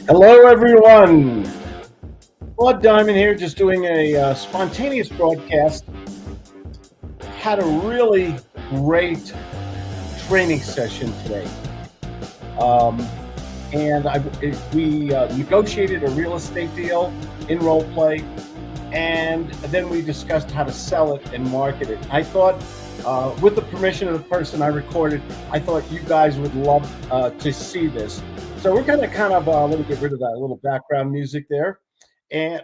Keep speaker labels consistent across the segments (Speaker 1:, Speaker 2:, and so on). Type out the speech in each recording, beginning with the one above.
Speaker 1: Hello, everyone. Claude Diamond here, just doing a spontaneous broadcast. Had a really great training session today. We negotiated a real estate deal in role play, and then we discussed how to sell it and market it. I thought, with the permission of the person I recorded, I thought you guys would love to see this. So we're going to let me get rid of that little background music there. And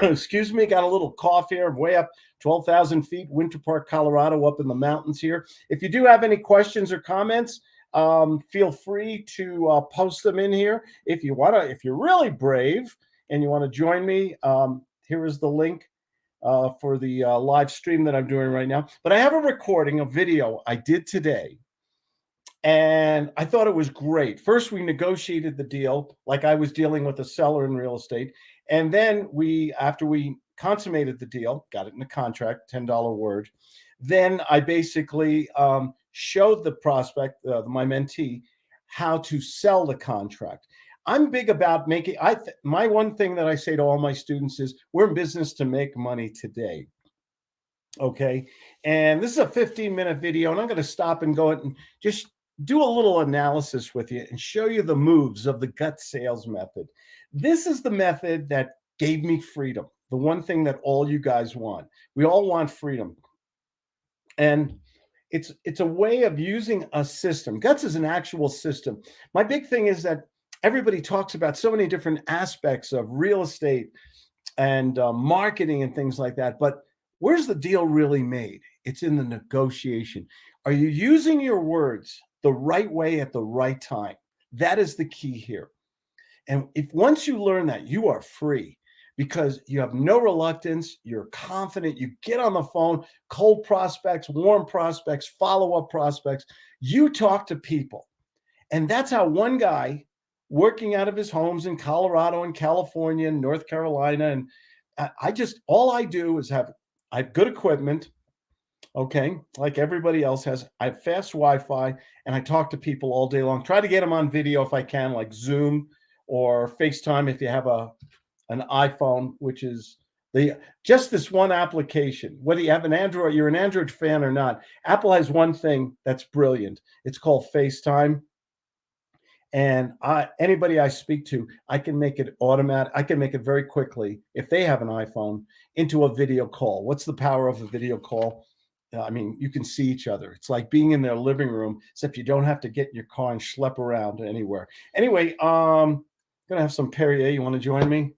Speaker 1: excuse me, got a little cough here, way up 12,000 feet, Winter Park, Colorado, up in the mountains here. If you do have any questions or comments, feel free to post them in here. If you're really brave and you want to join me, here is the link for the live stream that I'm doing right now. But I have a recording, a video I did today, and I thought it was great. First, we negotiated the deal like I was dealing with a seller in real estate. And then after we consummated the deal, got it in the contract, $10 word. Then I basically showed the prospect, my mentee, how to sell the contract. I'm big about making, my one thing that I say to all my students is, we're in business to make money today. Okay. And this is a 15-minute video, and I'm going to stop and go and just do a little analysis with you and show you the moves of the gut sales method. This is the method that gave me freedom. The one thing that all you guys want. We all want freedom. And it's a way of using a system. Guts is an actual system. My big thing is that everybody talks about so many different aspects of real estate and marketing and things like that. But where's the deal really made? It's in the negotiation. Are you using your words the right way at the right time? That is the key here. And if once you learn that, you are free because you have no reluctance, you're confident, you get on the phone, cold prospects, warm prospects, follow-up prospects, you talk to people. And that's how one guy working out of his homes in Colorado and California and North Carolina, and all I do is I have good equipment. Okay, like everybody else has. I have fast Wi-Fi, and I talk to people all day long. Try to get them on video if I can, like Zoom or FaceTime if you have an iPhone, which is just this one application. Whether you have an Android, you're an Android fan or not, Apple has one thing that's brilliant. It's called FaceTime. And anybody I speak to, I can make it automatic. I can make it very quickly, if they have an iPhone, into a video call. What's the power of a video call? I mean, you can see each other. It's like being in their living room, except you don't have to get in your car and schlep around anywhere. Anyway, I'm going to have some Perrier. You want to join me?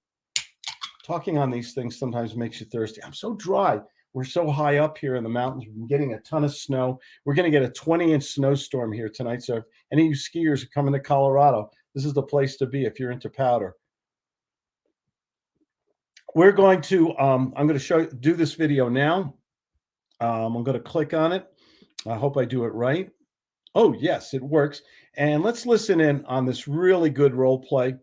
Speaker 1: Talking on these things sometimes makes you thirsty. I'm so dry. We're so high up here in the mountains. We've been getting a ton of snow. We're going to get a 20-inch snowstorm here tonight. So if any of you skiers are coming to Colorado, this is the place to be if you're into powder. We're going to, I'm going to do this video now. I'm going to click on it. I hope I do it right. Oh, yes, it works. And let's listen in on this really good role play.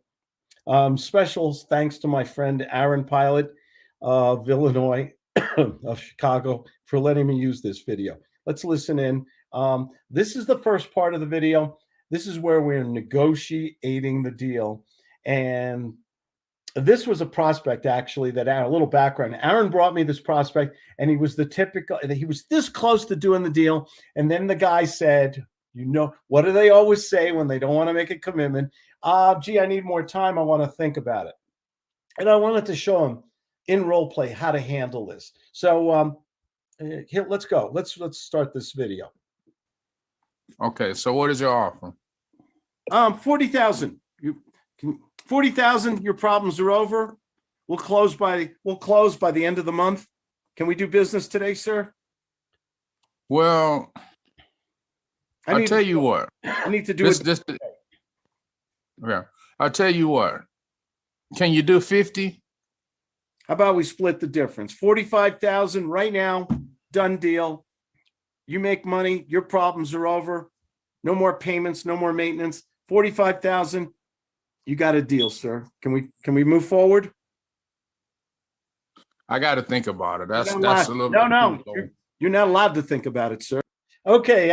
Speaker 1: Special thanks to my friend Aaron Pilot of Illinois, of Chicago, for letting me use this video. Let's listen in. This is the first part of the video. This is where we're negotiating the deal. And this was a prospect, actually, that a little background. Aaron brought me this prospect, and he was he was this close to doing the deal. And then the guy said, you know, what do they always say when they don't want to make a commitment? Gee, I need more time. I want to think about it. And I wanted to show him in role play how to handle this. So here, let's go. Let's start this video.
Speaker 2: Okay, so what is your offer?
Speaker 1: 40,000. 40,000. Your problems are over. We'll close by the end of the month. Can we do business today, sir?
Speaker 2: Well, I'll tell you what.
Speaker 1: I need to do it.
Speaker 2: Yeah, I'll tell you what. Can you do 50?
Speaker 1: How about we split the difference? 45,000 right now, done deal. You make money, your problems are over. No more payments, no more maintenance. 45,000. You got a deal, sir. Can we move forward?
Speaker 2: I got to think about it. That's a little
Speaker 1: no. You're not allowed to think about it, sir. Okay,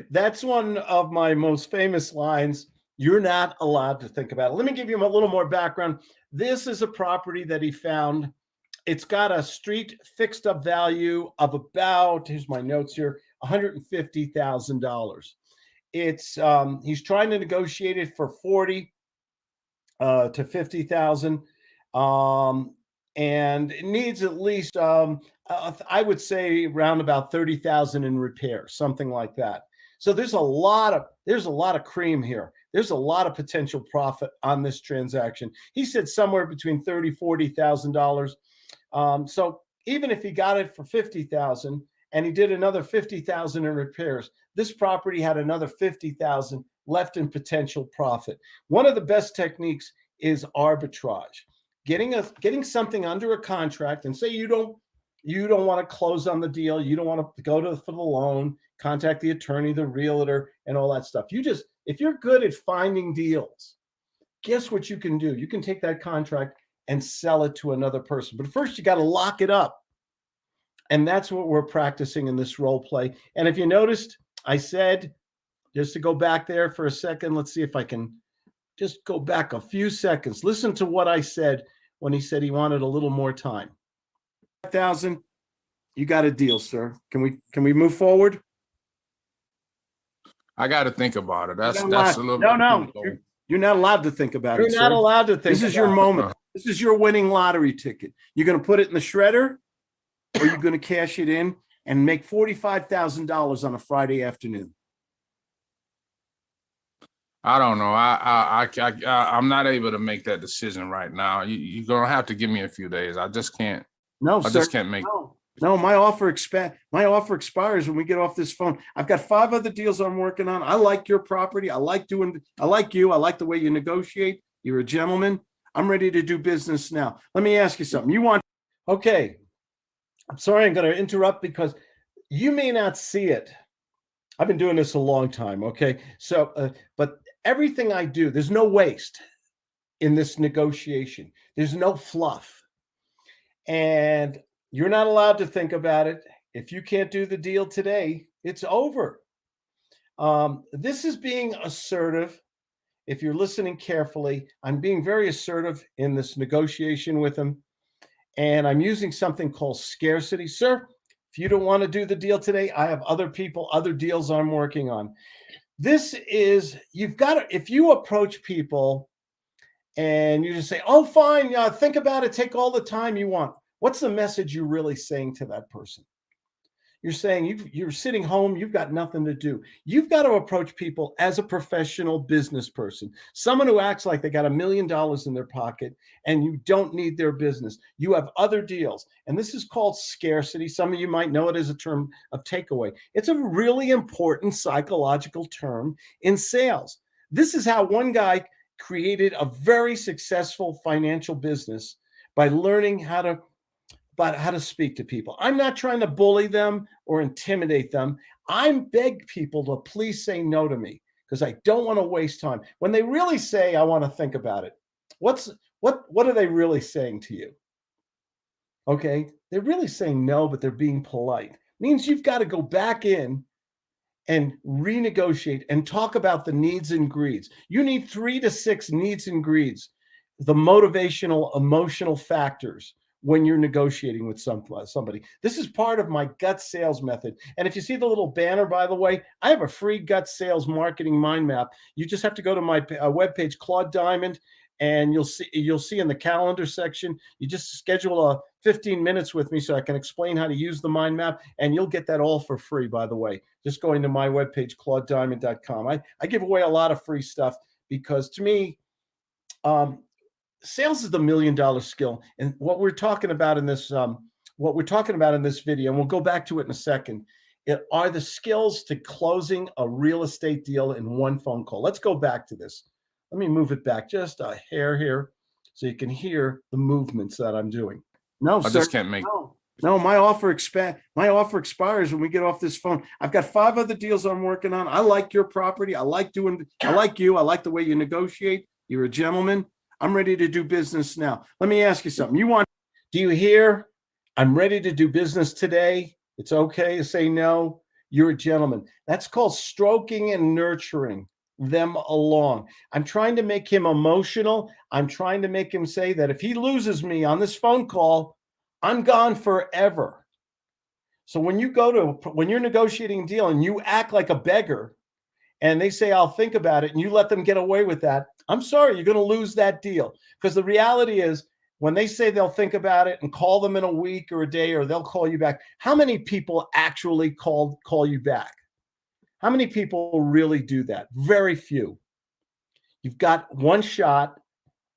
Speaker 1: that's one of my most famous lines. You're not allowed to think about it. Let me give you a little more background. This is a property that he found. It's got a street fixed up value of about, here's my notes here, $150,000. It's he's trying to negotiate it for 40 to 50,000. And it needs at least I would say around about 30,000 in repair, something like that. So there's a lot of cream here. There's a lot of potential profit on this transaction. He said somewhere between $40,000. So even if he got it for 50,000 and he did another 50,000 in repairs, this property had another 50,000 left in potential profit. One of the best techniques is arbitrage. Getting something under a contract, and say you don't want to close on the deal, you don't want to go for the loan, contact the attorney, the realtor, and all that stuff. If you're good at finding deals, guess what you can do? You can take that contract and sell it to another person. But first, you got to lock it up. And that's what we're practicing in this role play. And if you noticed, I said, just to go back there for a second, let's see if I can just go back a few seconds. Listen to what I said when he said he wanted a little more time. 5,000, you got a deal, sir. Can we move forward?
Speaker 2: I got to think about it. That's a little
Speaker 1: no. You're not allowed to think about it. You're not allowed to think. This is your moment. This is your winning lottery ticket. You're going to put it in the shredder, or you're going to cash it in and make $45,000 on a Friday afternoon.
Speaker 2: I don't know. I'm not able to make that decision right now. You're gonna have to give me a few days. I just can't.
Speaker 1: No, sir.
Speaker 2: I just can't make.
Speaker 1: No, my offer expires when we get off this phone. I've got 5 other deals I'm working on. I like your property. I like you. I like the way you negotiate. You're a gentleman. I'm ready to do business now. Let me ask you something. Okay. I'm sorry, I'm going to interrupt because you may not see it. I've been doing this a long time. Okay. So, but everything I do, there's no waste in this negotiation. There's no fluff. And you're not allowed to think about it. If you can't do the deal today, it's over. This is being assertive. If you're listening carefully, I'm being very assertive in this negotiation with him. And I'm using something called scarcity. Sir, if you don't want to do the deal today, I have other deals I'm working on. If you approach people and you just say, oh, fine, think about it, take all the time you want. What's the message you're really saying to that person? You're saying you're sitting home, you've got nothing to do. You've got to approach people as a professional business person, someone who acts like they got $1 million in their pocket and you don't need their business. You have other deals. And this is called scarcity. Some of you might know it as a term of takeaway. It's a really important psychological term in sales. This is how one guy created a very successful financial business by learning how to speak to people. I'm not trying to bully them or intimidate them. I beg people to please say no to me because I don't want to waste time. When they really say, I want to think about it, what are they really saying to you? Okay, they're really saying no, but they're being polite. Means you've got to go back in and renegotiate and talk about the needs and greeds. You need 3 to 6 needs and greeds, the motivational, emotional factors when you're negotiating with somebody. This is part of my gut sales method. And if you see the little banner, by the way, I have a free gut sales marketing mind map. You just have to go to my webpage, Claude Diamond, and you'll see in the calendar section, you just schedule 15 minutes with me so I can explain how to use the mind map, and you'll get that all for free, by the way. Just going to my webpage, claudediamond.com. I give away a lot of free stuff because to me, sales is the $1 million skill. And what we're talking about in this video, and we'll go back to it in a second, are the skills to closing a real estate deal in one phone call. Let's go back to this. Let me move it back just a hair here so you can hear the movements that I'm doing. No,
Speaker 2: I just can't make.
Speaker 1: No, my offer expires when we get off this phone. I've got 5 other deals I'm working on. I like your property. I like you. I like the way you negotiate. You're a gentleman. I'm ready to do business now. Let me ask you something. Do you hear? I'm ready to do business today. It's okay to say no. You're a gentleman. That's called stroking and nurturing them along. I'm trying to make him emotional. I'm trying to make him say that if he loses me on this phone call, I'm gone forever. So when you're negotiating a deal and you act like a beggar and they say, I'll think about it, and you let them get away with that, I'm sorry, you're going to lose that deal. Because the reality is, when they say they'll think about it and call them in a week or a day, or they'll call you back, how many people actually call you back? How many people really do that? Very few. You've got one shot.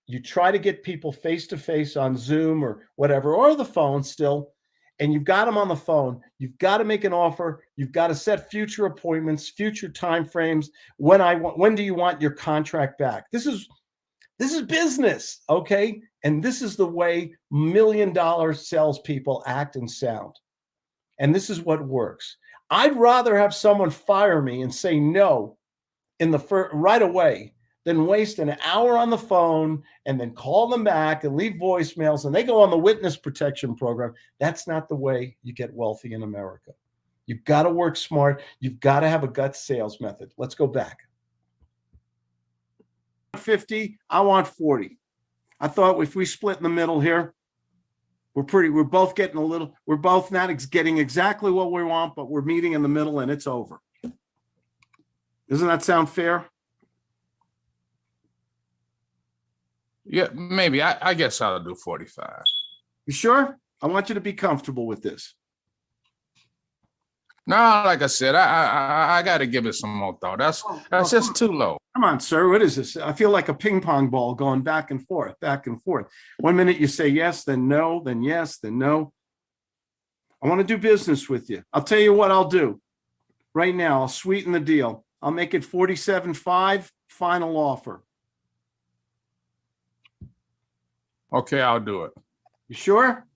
Speaker 1: You try to get people face to face on Zoom or whatever, or the phone still, and you've got them on the phone. You've got to make an offer. You've got to set future appointments, future timeframes. When do you want your contract back? This is business, okay? And this is the way $1 million salespeople act and sound. And this is what works. I'd rather have someone fire me and say no right away than waste an hour on the phone and then call them back and leave voicemails and they go on the witness protection program. That's not the way you get wealthy in America. You've got to work smart. You've got to have a gut sales method. Let's go back. 50, I want 40. I thought if we split in the middle here, we're both not getting exactly what we want, but we're meeting in the middle and it's over. Doesn't that sound fair?
Speaker 2: Yeah, maybe. I guess I'll do 45.
Speaker 1: You sure? I want you to be comfortable with this.
Speaker 2: No, like I said, I got to give it some more thought. That's just too low.
Speaker 1: Come on, sir. What is this? I feel like a ping pong ball going back and forth, back and forth. 1 minute you say yes, then no, then yes, then no. I want to do business with you. I'll tell you what I'll do. Right now, I'll sweeten the deal. I'll make it 47.5, final offer.
Speaker 2: Okay, I'll do it.
Speaker 1: You sure?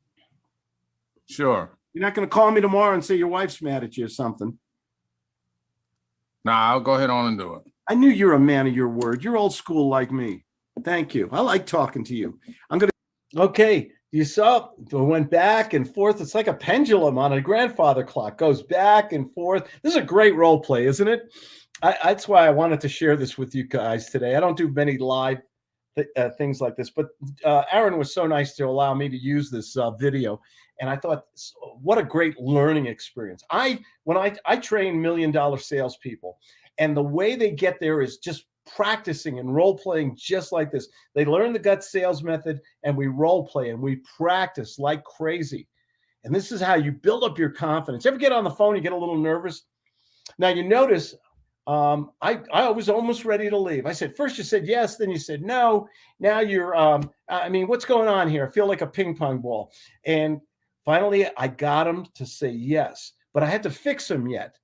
Speaker 2: Sure.
Speaker 1: You're not going to call me tomorrow and say your wife's mad at you or something.
Speaker 2: Nah, I'll go ahead on and do it.
Speaker 1: I knew you're a man of your word. You're old school like me. Thank you. I like talking to you. Okay. You saw it went back and forth. It's like a pendulum on a grandfather clock. Goes back and forth. This is a great role play, isn't it? That's why I wanted to share this with you guys today. I don't do many live things like this, but Aaron was so nice to allow me to use this video. And I thought, what a great learning experience. When I train $1 million salespeople, and the way they get there is just practicing and role playing just like this. They learn the gut sales method and we role play and we practice like crazy. And this is how you build up your confidence. Ever get on the phone, you get a little nervous? Now you notice I was almost ready to leave. I said, first you said yes, then you said no. Now you're, what's going on here? I feel like a ping pong ball. And finally, I got him to say yes, but I had to fix him yet.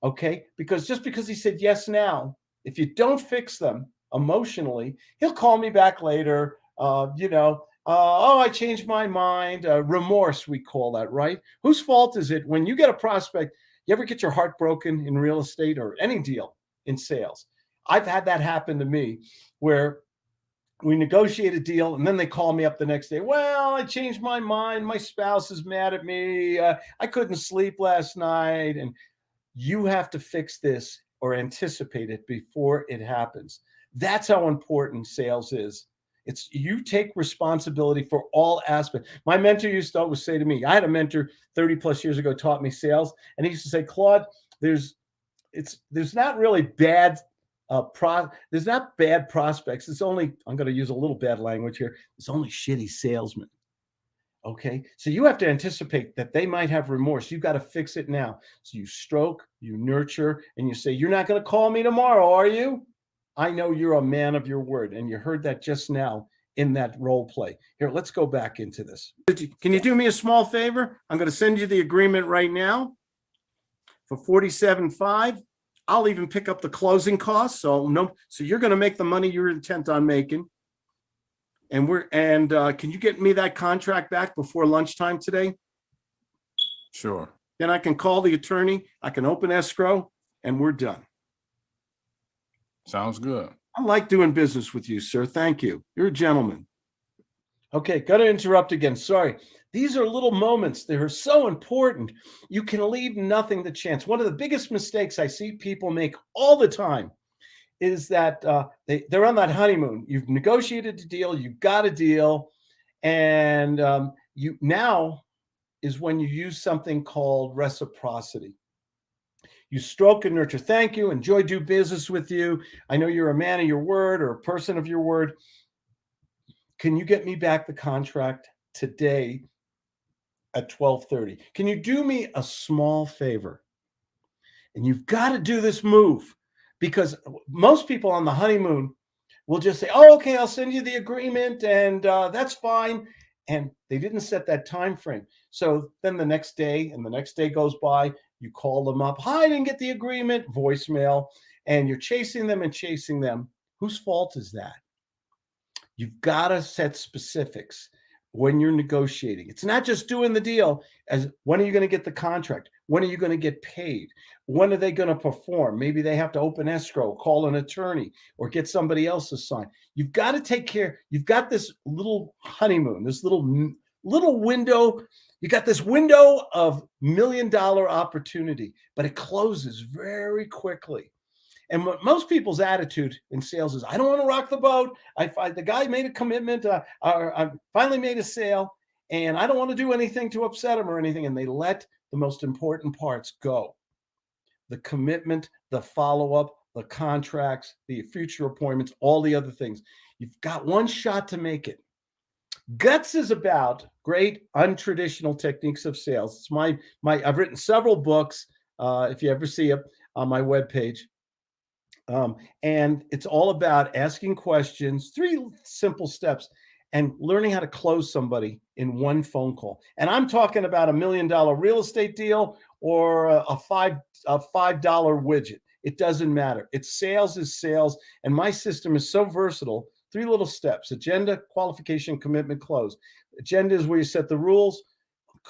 Speaker 1: Okay. Because just because he said yes now, if you don't fix them emotionally, he'll call me back later. I changed my mind. Remorse, we call that, right? Whose fault is it when you get a prospect? You ever get your heart broken in real estate or any deal in sales? I've had that happen to me where we negotiate a deal and then they call me up the next day. Well, I changed my mind. My spouse is mad at me. I couldn't sleep last night. And you have to fix this or anticipate it before it happens. That's how important sales is. It's you take responsibility for all aspects. My mentor used to always say to me, I had a mentor 30 plus years ago taught me sales, and he used to say, Claude, there's not really bad there's not bad prospects. It's only, I'm going to use a little bad language here. It's only shitty salesmen. Okay. So you have to anticipate that they might have remorse. You've got to fix it now. So you stroke, you nurture, and you say, you're not going to call me tomorrow, are you? I know you're a man of your word. And you heard that just now in that role play. Here, let's go back into this. Can you do me a small favor? I'm going to send you the agreement right now for $47.5. I'll even pick up the closing costs. So you're going to make the money you're intent on making. And can you get me that contract back before lunchtime today?
Speaker 2: Sure.
Speaker 1: Then I can call the attorney. I can open escrow and we're done.
Speaker 2: Sounds good.
Speaker 1: I like doing business with you, sir. Thank you. You're a gentleman. Okay, got to interrupt again. Sorry. These are little moments. They're so important. You can leave nothing to chance. One of the biggest mistakes I see people make all the time is that they're on that honeymoon. You've negotiated a deal, you've got a deal, and you now is when you use something called reciprocity. You stroke and nurture. Thank you. Enjoy do business with you. I know you're a man of your word or a person of your word. Can you get me back the contract today at 12:30? Can you do me a small favor? And you've got to do this move because most people on the honeymoon will just say, "Oh, okay, I'll send you the agreement, and that's fine." And they didn't set that time frame. So then the next day, and the next day goes by, you call them up. "Hi, I didn't get the agreement," voicemail, and you're chasing them and chasing them. Whose fault is that? You've got to set specifics when you're negotiating. It's not just doing the deal as when are you going to get the contract? When are you going to get paid? When are they going to perform? Maybe they have to open escrow, call an attorney, or get somebody else to sign. You've got to take care. You've got this little honeymoon, this little window. You got this window of $1 million opportunity, but it closes very quickly. And what most people's attitude in sales is, I don't want to rock the boat. The guy made a commitment. I finally made a sale, and I don't want to do anything to upset him or anything. And they let the most important parts go. The commitment, the follow-up, the contracts, the future appointments, all the other things. You've got one shot to make it. Guts is about great untraditional techniques of sales. It's I've written several books. If you ever see it on my webpage. And it's all about asking questions, 3 simple steps, and learning how to close somebody in one phone call. And I'm talking about $1 million real estate deal or a $5 widget. It doesn't matter. Sales is sales. And my system is so versatile. 3 little steps: agenda, qualification, commitment, close. Agenda is where you set the rules.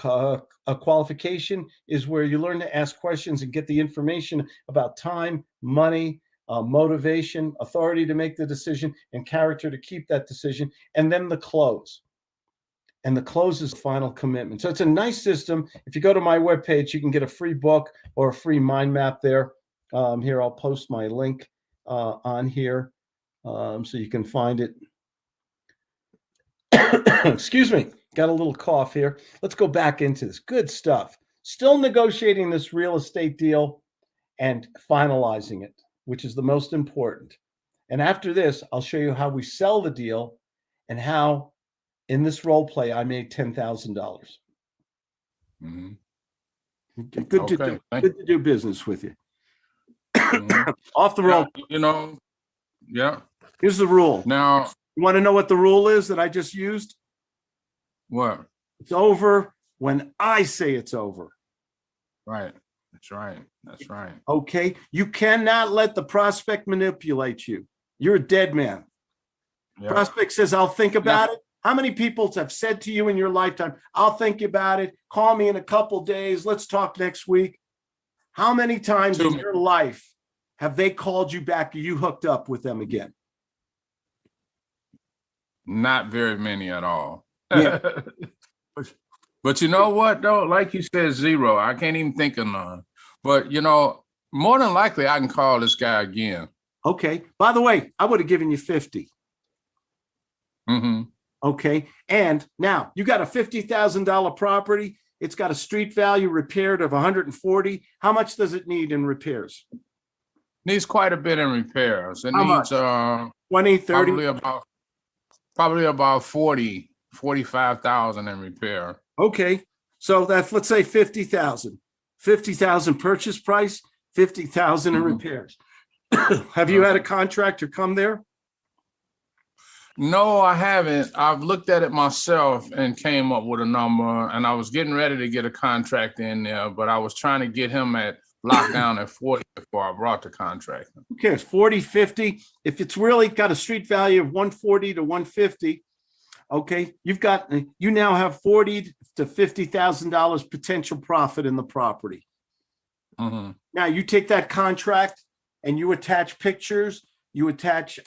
Speaker 1: A qualification is where you learn to ask questions and get the information about time, money, motivation, authority to make the decision, and character to keep that decision. And then the close. And the close is final commitment. So it's a nice system. If you go to my webpage, you can get a free book or a free mind map there. Here, I'll post my link on here so you can find it. Excuse me. Got a little cough here. Let's go back into this. Good stuff. Still negotiating this real estate deal and finalizing it, which is the most important. And after this, I'll show you how we sell the deal and how in this role play I made $10,000.
Speaker 2: Mm-hmm.
Speaker 1: Good to do business with you.
Speaker 2: Mm-hmm.
Speaker 1: Off the roll.
Speaker 2: Yeah.
Speaker 1: Here's the rule.
Speaker 2: Now,
Speaker 1: you want to know what the rule is that I just used?
Speaker 2: What?
Speaker 1: It's over when I say it's over.
Speaker 2: Right. That's right. That's right.
Speaker 1: Okay. You cannot let the prospect manipulate you. You're a dead man. Yeah. Prospect says, "I'll think about it." How many people have said to you in your lifetime, "I'll think about it. Call me in a couple days. Let's talk next week"? How many times in your life have they called you back? You hooked up with them again?
Speaker 2: Not very many at all.
Speaker 1: Yeah.
Speaker 2: But you know what, though? Like you said, 0. I can't even think of none. But, more than likely, I can call this guy again.
Speaker 1: Okay. By the way, I would have given you 50.
Speaker 2: Mm-hmm.
Speaker 1: Okay. And now you got a $50,000 property. It's got a street value repaired of 140. How much does it need in repairs?
Speaker 2: Needs quite a bit in repairs. It
Speaker 1: How
Speaker 2: needs
Speaker 1: much? 20, 30?
Speaker 2: Probably about 40, 45,000 in repair.
Speaker 1: Okay. So that's, let's say 50,000. 50,000 purchase price, 50,000 in repairs. Have you had a contractor come there?
Speaker 2: No, I haven't. I've looked at it myself and came up with a number, and I was getting ready to get a contract in there, but I was trying to get him at lockdown at 40 before I brought the contract.
Speaker 1: Who cares? 40, 50. If it's really got a street value of 140 to 150, okay, you now have $40,000 to $50,000 potential profit in the property.
Speaker 2: Mm-hmm.
Speaker 1: Now you take that contract and you attach pictures, you attach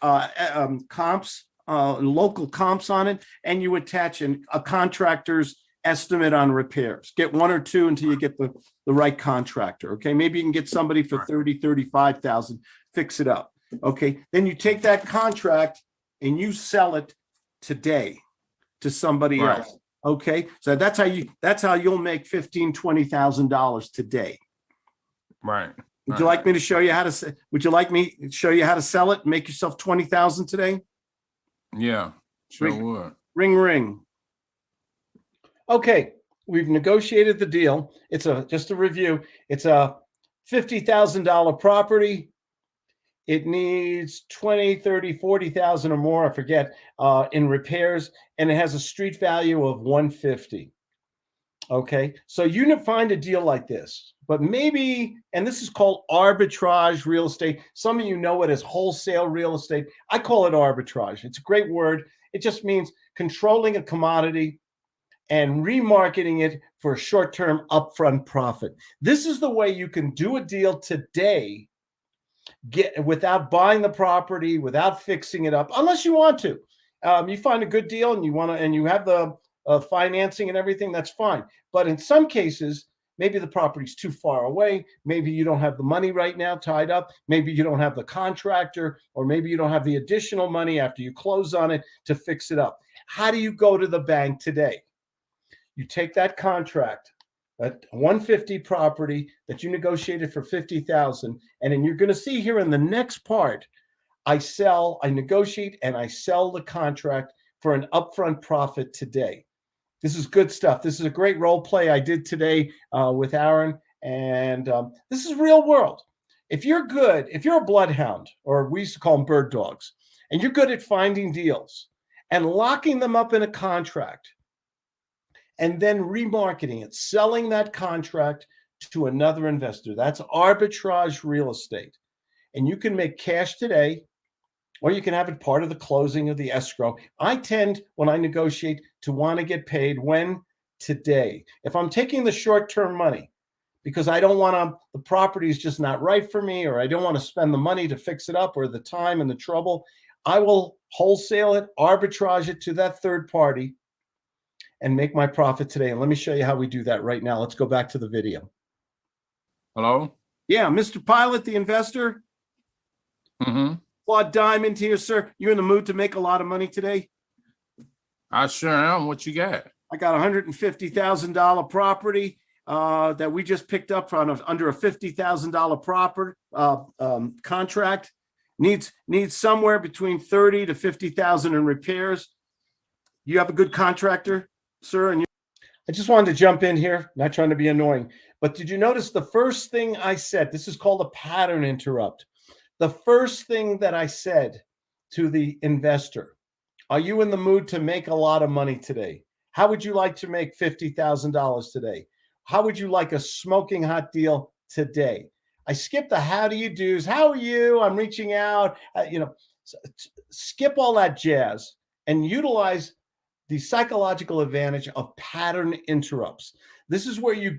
Speaker 1: comps, local comps on it, and you attach a contractor's estimate on repairs. Get 1 or 2 until you get the right contractor. Okay, maybe you can get somebody for 30, 35,000, fix it up. Okay, then you take that contract and you sell it today to somebody
Speaker 2: Right.
Speaker 1: else. Okay, so that's how you'll make $15,000-$20,000 today.
Speaker 2: Right.
Speaker 1: Would you like me to show you how to? Would you like me to show you how to sell it and make yourself 20,000 today?
Speaker 2: Yeah, sure would.
Speaker 1: Ring, ring. Okay, we've negotiated the deal. It's just a review. It's a $50,000 property. It needs 20, 30, 40,000 or more, I forget, in repairs, and it has a street value of 150. Okay, so you find a deal like this, but maybe, and this is called arbitrage real estate. Some of you know it as wholesale real estate. I call it arbitrage. It's a great word. It just means controlling a commodity and remarketing it for a short-term upfront profit. This is the way you can do a deal today, without buying the property, without fixing it up, unless you want to. You find a good deal and you have the financing and everything, that's fine. But in some cases, maybe the property's too far away. Maybe you don't have the money right now tied up. Maybe you don't have the contractor, or maybe you don't have the additional money after you close on it to fix it up. How do you go to the bank today? You take that contract, that 150 property that you negotiated for 50,000, and then you're going to see here in the next part, I negotiate and I sell the contract for an upfront profit today. This is good stuff. This is a great role play I did today with Aaron, and this is real world. If you're a bloodhound, or we used to call them bird dogs, and you're good at finding deals and locking them up in a contract, and then remarketing it, selling that contract to another investor. That's arbitrage real estate. And you can make cash today, or you can have it part of the closing of the escrow. I tend, when I negotiate, to want to get paid when? Today. If I'm taking the short-term money, because I don't want the property is just not right for me, or I don't want to spend the money to fix it up, or the time and the trouble, I will wholesale it, arbitrage it to that third party, and make my profit today. And let me show you how we do that right now. Let's go back to the video.
Speaker 2: Hello?
Speaker 1: Yeah, Mr. Pilot, the investor.
Speaker 2: Mm-hmm.
Speaker 1: Claude Diamond here, sir. You in the mood to make a lot of money today?
Speaker 2: I sure am. What you got?
Speaker 1: I got a $150,000 property that we just picked up under a $50,000 property contract. Needs somewhere between 30 to 50,000 in repairs. You have a good contractor, sir? And I just wanted to jump in here, not trying to be annoying, but did you notice the first thing I said? This is called a pattern interrupt. The first thing that I said to the investor, are you in the mood to make a lot of money today? How would you like to make $50,000 today? How would you like a smoking hot deal today? I skipped the how do you do's. How are you? I'm reaching out. Skip all that jazz and utilize the psychological advantage of pattern interrupts. This is where you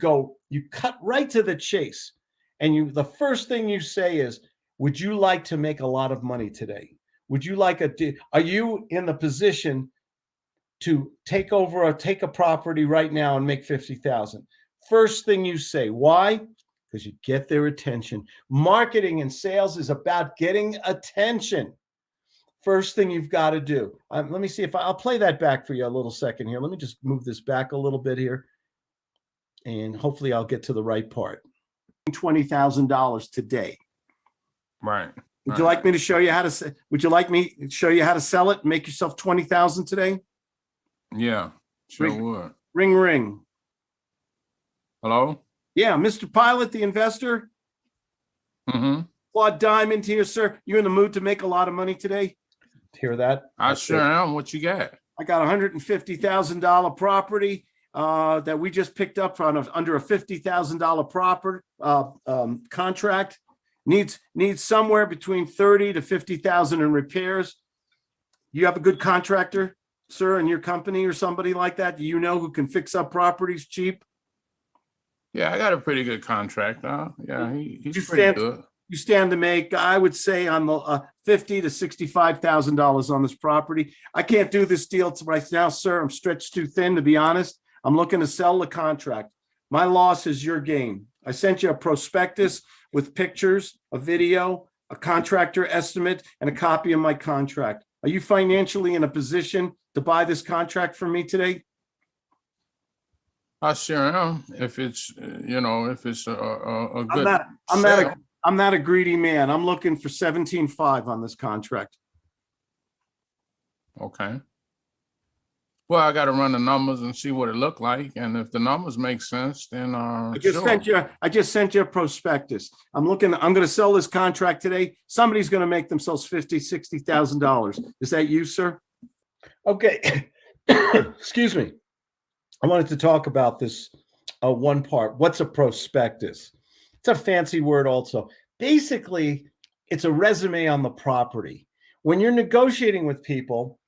Speaker 1: cut right to the chase. And the first thing you say is, would you like to make a lot of money today? Would you like are you in the position to take a property right now and make 50,000? First thing you say. Why? Because you get their attention. Marketing and sales is about getting attention. First thing you've got to do. Let me see if I'll play that back for you a little second here. Let me just move this back a little bit here, and hopefully I'll get to the right part. $20,000 today.
Speaker 2: Right.
Speaker 1: Would you like me to show you how to? Would you like me to show you how to sell it and make yourself 20,000 today?
Speaker 2: Yeah, sure would.
Speaker 1: Ring, ring.
Speaker 2: Hello?
Speaker 1: Yeah, Mr. Pilot, the investor.
Speaker 2: Mm-hmm.
Speaker 1: Claude Diamond here, sir. You in the mood to make a lot of money today? Hear that?
Speaker 2: I sure am. What you got?
Speaker 1: I got a $150,000 property that we just picked up under a $50,000 property contract. Needs somewhere between 30 to 50,000 in repairs. You have a good contractor, sir, in your company or somebody like that? Do you know who can fix up properties cheap?
Speaker 2: Yeah, I got a pretty good contractor. Yeah, he's pretty good.
Speaker 1: You stand to make, I would say, on the $50,000 to $65,000 on this property. I can't do this deal right now, sir. I'm stretched too thin, to be honest. I'm looking to sell the contract. My loss is your gain. I sent you a prospectus with pictures, a video, a contractor estimate, and a copy of my contract. Are you financially in a position to buy this contract from me today?
Speaker 2: I sure am. If it's, if it's a good
Speaker 1: I'm
Speaker 2: sale.
Speaker 1: not a greedy man. I'm looking for 17.5 on this contract.
Speaker 2: Okay. Well, I got to run the numbers and see what it looked like, and if the numbers make sense, then
Speaker 1: I just
Speaker 2: sure.
Speaker 1: sent you a prospectus. I'm going to sell this contract today. Somebody's going to make themselves $50,000-$60,000. Is that you, sir? Okay. Excuse me. I wanted to talk about this one part. What's a prospectus? It's a fancy word also. Basically, it's a resume on the property. When you're negotiating with people,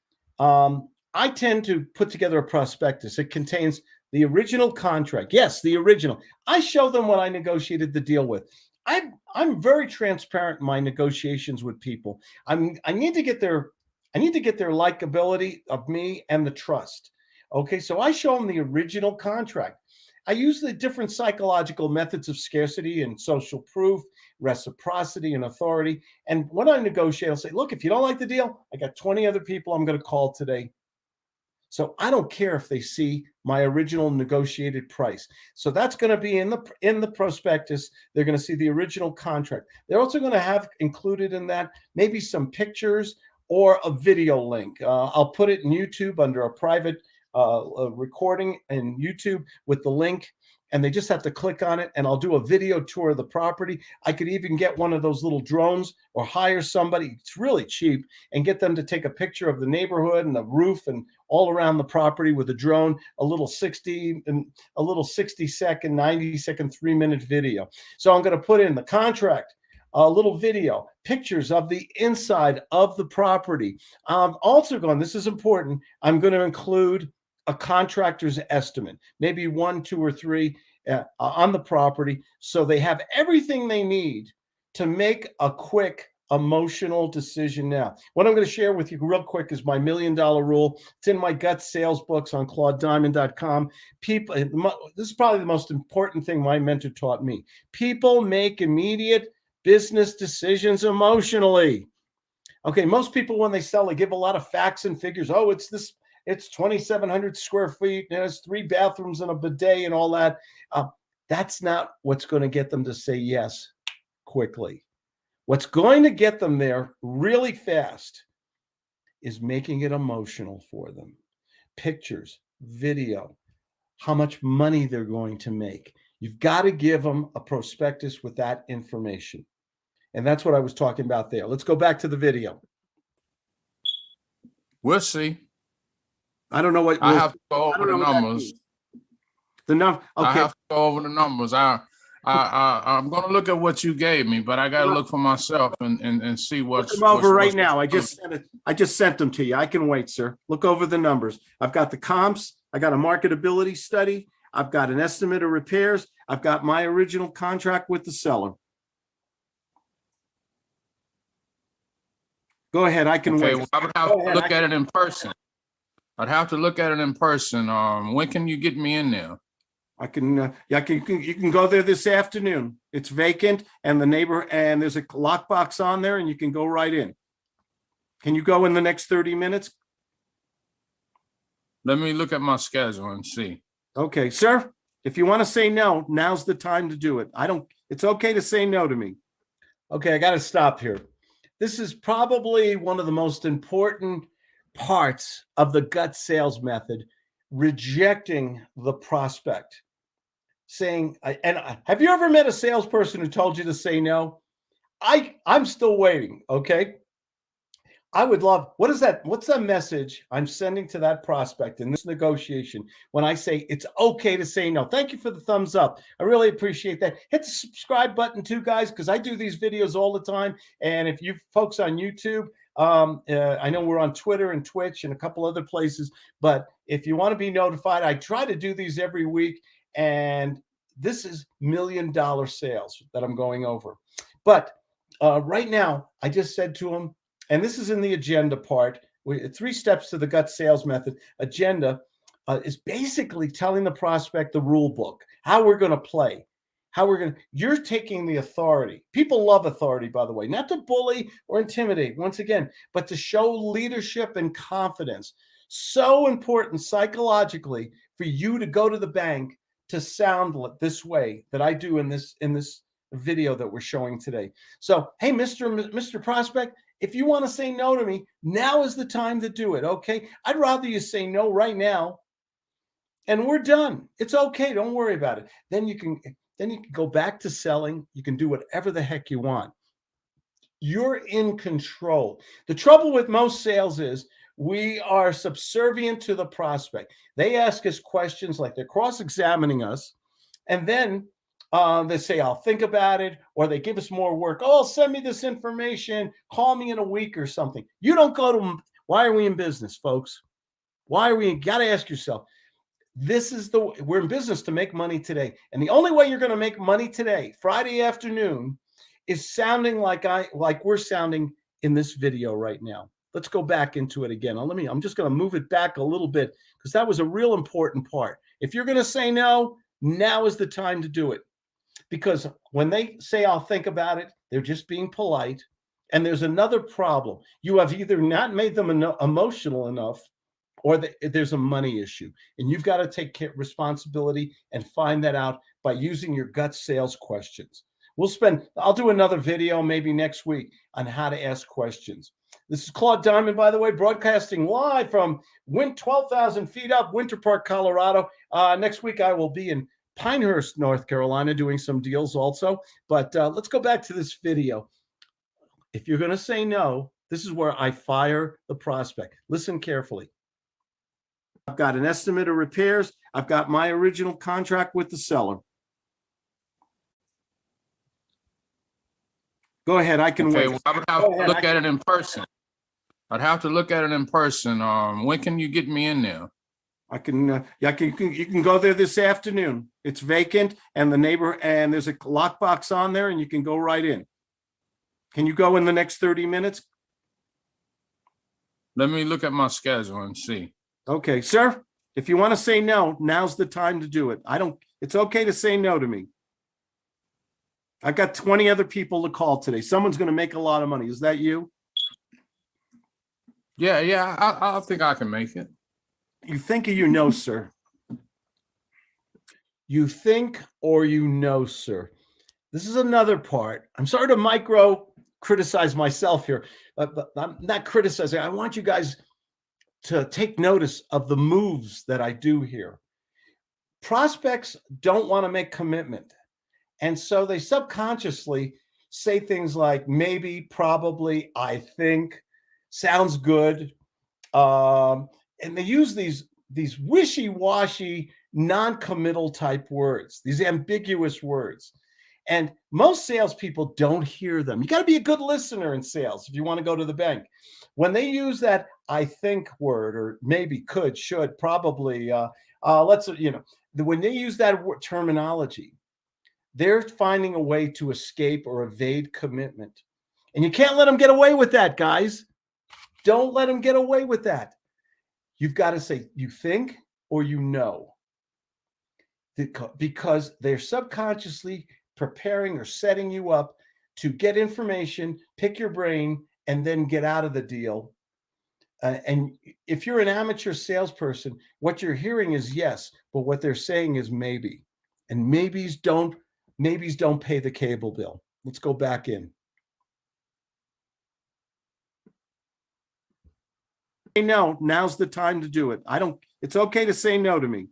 Speaker 1: I tend to put together a prospectus. It contains the original contract. Yes, the original. I show them what I negotiated the deal with. I'm very transparent in my negotiations with people. I need to get their likability of me and the trust. Okay, so I show them the original contract. I use the different psychological methods of scarcity and social proof, reciprocity and authority. And when I negotiate, I'll say, look, if you don't like the deal, I got 20 other people I'm going to call today. So I don't care if they see my original negotiated price. So that's going to be in the prospectus. They're going to see the original contract. They're also going to have included in that maybe some pictures or a video link. I'll put it in YouTube under a private recording in YouTube with the link, and they just have to click on it, and I'll do a video tour of the property. I could even get one of those little drones or hire somebody, it's really cheap, and get them to take a picture of the neighborhood and the roof and all around the property with a drone, a little 60 second, 90 second, 3-minute video. So I'm going to put in the contract, a little video, pictures of the inside of the property. Also this is important, I'm going to include a contractor's estimate, maybe 1, 2, or 3 on the property, so they have everything they need to make a quick emotional decision. Now, what I'm going to share with you real quick is my $1 million rule. It's in my gut sales books on claudediamond.com. People, this is probably the most important thing my mentor taught me. People make immediate business decisions emotionally. Okay, most people, when they sell, they give a lot of facts and figures. Oh, it's 2,700 square feet, and it's 3 bathrooms and a bidet and all that. That's not what's going to get them to say yes quickly. What's going to get them there really fast is making it emotional for them. Pictures, video, how much money they're going to make. You've got to give them a prospectus with that information. And that's what I was talking about there. Let's go back to the video.
Speaker 2: We'll see.
Speaker 1: I don't know what
Speaker 2: I have to go over the numbers.
Speaker 1: Okay.
Speaker 2: I have to go over the numbers. I'm going to look at what you gave me, but I got to look for myself and see what's
Speaker 1: them over right now. I just sent them to you. I can wait, sir. Look over the numbers. I've got the comps. I got a marketability study. I've got an estimate of repairs. I've got my original contract with the seller. Go ahead. I can wait.
Speaker 2: Well, I would have to look at it in person. I'd have to look at it in person. When can you get me in there?
Speaker 1: I can. You can go there this afternoon. It's vacant, and there's a lockbox on there, and you can go right in. Can you go in the next 30 minutes?
Speaker 2: Let me look at my schedule and see.
Speaker 1: Okay, sir. If you want to say no, now's the time to do it. It's okay to say no to me. Okay, I got to stop here. This is probably one of the most important parts of the gut sales method, rejecting the prospect. Saying, have you ever met a salesperson who told you to say no? I'm still waiting, okay? I would love, what's the message I'm sending to that prospect in this negotiation when I say it's okay to say no? Thank you for the thumbs up. I really appreciate that. Hit the subscribe button too, guys, because I do these videos all the time. And if you folks on YouTube, I know we're on Twitter and Twitch and a couple other places, but if you want to be notified, I try to do these every week. And this is $1 million sales that I'm going over. But right now, I just said to him, and this is in the agenda part, 3 steps to the gut sales method. Agenda is basically telling the prospect the rule book, how we're going to play. how you're taking the authority. People love authority, by the way, not to bully or intimidate, once again, but to show leadership and confidence. So important psychologically for you to go to the bank to sound this way that I do in this video that we're showing today. So, hey, Mr. Prospect, if you want to say no to me, now is the time to do it, okay? I'd rather you say no right now, and we're done. It's okay. Don't worry about it. Then you can go back to selling. You can do whatever the heck you want. You're in control. The trouble with most sales is we are subservient to the prospect. They ask us questions like they're cross-examining us, and then they say, I'll think about it, or they give us more work. Oh, send me this information. Call me in a week or something. You don't go to them. Why are we in business, folks? Why are we? You got to ask yourself. We're in business to make money today. And the only way you're going to make money today, Friday afternoon, is sounding like we're sounding in this video right now. Let's go back into it again. I'm just going to move it back a little bit because that was a real important part. If you're going to say no, now is the time to do it. Because when they say, I'll think about it, they're just being polite. And there's another problem. You have either not made them emotional enough, or there's a money issue. And you've got to take responsibility and find that out by using your gut sales questions. I'll do another video maybe next week on how to ask questions. This is Claude Diamond, by the way, broadcasting live from 12,000 feet up, Winter Park, Colorado. Next week, I will be in Pinehurst, North Carolina, doing some deals also. But let's go back to this video. If you're going to say no, this is where I fire the prospect. Listen carefully. I've got an estimate of repairs. I've got my original contract with the seller. Go ahead. I can wait.
Speaker 2: Well, I would have to look at it in person. I'd have to look at it in person. When can you get me in there? You can go there this afternoon. It's vacant, and there's a lockbox on there, and you can go right in. Can you go in the next 30 minutes? Let me look at my schedule and see.
Speaker 1: Okay, sir. If you want to say no, now's the time to do it. It's okay to say no to me. I've got 20 other people to call today. Someone's going to make a lot of money. Is that you?
Speaker 2: Yeah. I think I can make it.
Speaker 1: You think or you know, sir? You think or you know, sir? This is another part. I'm sorry to micro criticize myself here, but I'm not criticizing. I want you guys to take notice of the moves that I do here. Prospects don't want to make commitment. And so they subconsciously say things like maybe, probably, I think, sounds good. And they use these wishy-washy, non-committal type words, these ambiguous words. And most salespeople don't hear them. You got to be a good listener in sales if you want to go to the bank. When they use that I think word, or maybe, could, should, probably, when they use that terminology, they're finding a way to escape or evade commitment. And you can't let them get away with that, guys. Don't let them get away with that. You've got to say you think or you know, because they're subconsciously preparing or setting you up to get information, pick your brain, and then get out of the deal. And if you're an amateur salesperson, what you're hearing is yes, but what they're saying is maybe. And maybes don't pay the cable bill. Let's go back in. Say no, now's the time to do it. It's okay to say no to me.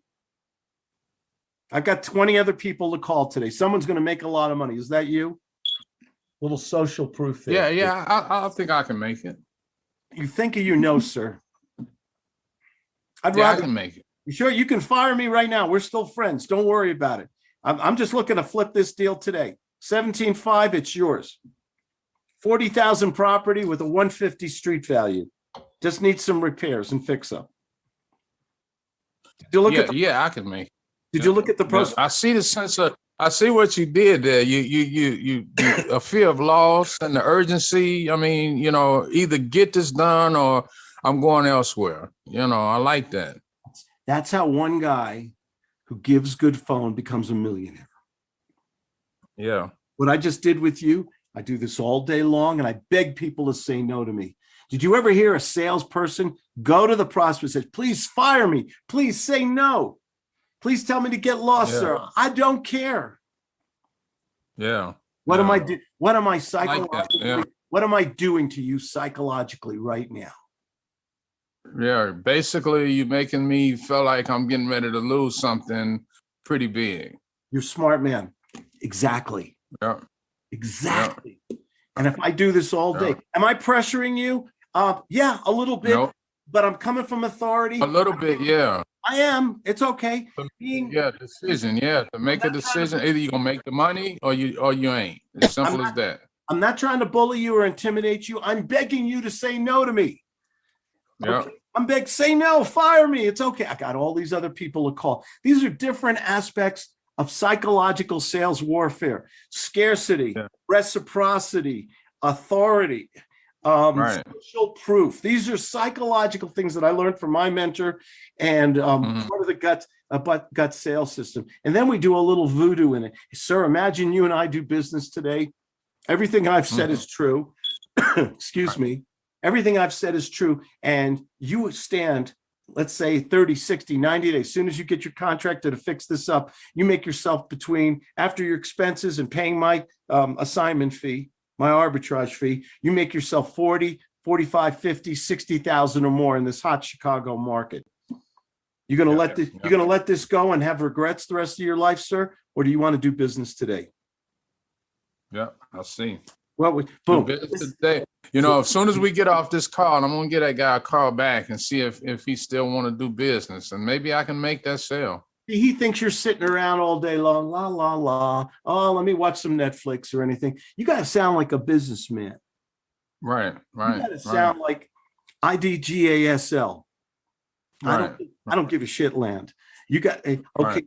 Speaker 1: I've got 20 other people to call today. Someone's going to make a lot of money. Is that you? Little social proof there.
Speaker 2: Yeah. I think I can make it.
Speaker 1: You think or you know, sir?
Speaker 2: I can make it.
Speaker 1: You sure? You can fire me right now. We're still friends. Don't worry about it. I'm just looking to flip this deal today. 17.5, it's yours. 40,000 property with a 150 street value. Just needs some repairs and fix up. Did you look at
Speaker 2: I can make it.
Speaker 1: Did you look at the process?
Speaker 2: I see the sense of, I see what you did there. You a fear of loss and the urgency. I mean, either get this done or I'm going elsewhere. I like that.
Speaker 1: That's how one guy who gives good phone becomes a millionaire.
Speaker 2: Yeah.
Speaker 1: What I just did with you, I do this all day long, and I beg people to say no to me. Did you ever hear a salesperson go to the prospect and say, please fire me, please say no, please tell me to get lost,
Speaker 2: Yeah.
Speaker 1: sir, I don't care?
Speaker 2: Yeah.
Speaker 1: What am I
Speaker 2: Yeah.
Speaker 1: doing? What am I
Speaker 2: Like that.
Speaker 1: psychologically?
Speaker 2: Yeah.
Speaker 1: What am I doing to you psychologically right now?
Speaker 2: Yeah. Basically, you're making me feel like I'm getting ready to lose something pretty big.
Speaker 1: You're a smart man. Exactly.
Speaker 2: Yeah.
Speaker 1: Exactly. And if I do this all day, am I pressuring you? Yeah, a little bit,
Speaker 2: Nope.
Speaker 1: but I'm coming from authority.
Speaker 2: A little bit, yeah.
Speaker 1: I am. It's okay.
Speaker 2: Yeah, decision. Yeah, to make a decision. Either you're gonna make the money or you ain't. As simple as that.
Speaker 1: I'm not trying to bully you or intimidate you. I'm begging you to say no to me.
Speaker 2: Yeah.
Speaker 1: Okay. I'm begging, say no, fire me. It's okay. I got all these other people to call. These are different aspects of psychological sales warfare: scarcity, reciprocity, authority,
Speaker 2: Right.
Speaker 1: social proof. These are psychological things that I learned from my mentor and part of the gut sales system. And then we do a little voodoo in it. Sir, imagine you and I do business today. Everything I've said is true. Excuse me. Everything I've said is true. And you stand, let's say 30, 60, 90 days. As soon as you get your contractor to fix this up, you make yourself between, after your expenses and paying my assignment fee, my arbitrage fee, you make yourself 40, 45, 50, 60,000 or more in this hot Chicago market. You're going to let this go and have regrets the rest of your life, sir? Or do you want to do business today?
Speaker 2: Yeah, I'll see.
Speaker 1: Well, boom.
Speaker 2: Today. You know, as soon as we get off this call, I'm gonna get that guy a call back and see if he still want to do business, and maybe I can make that sale.
Speaker 1: He thinks you're sitting around all day long, la la la. Oh, let me watch some Netflix or anything. You got to sound like a businessman.
Speaker 2: Right.
Speaker 1: You got to sound like IDGASL.
Speaker 2: Right.
Speaker 1: I don't give a shit, land. You got okay.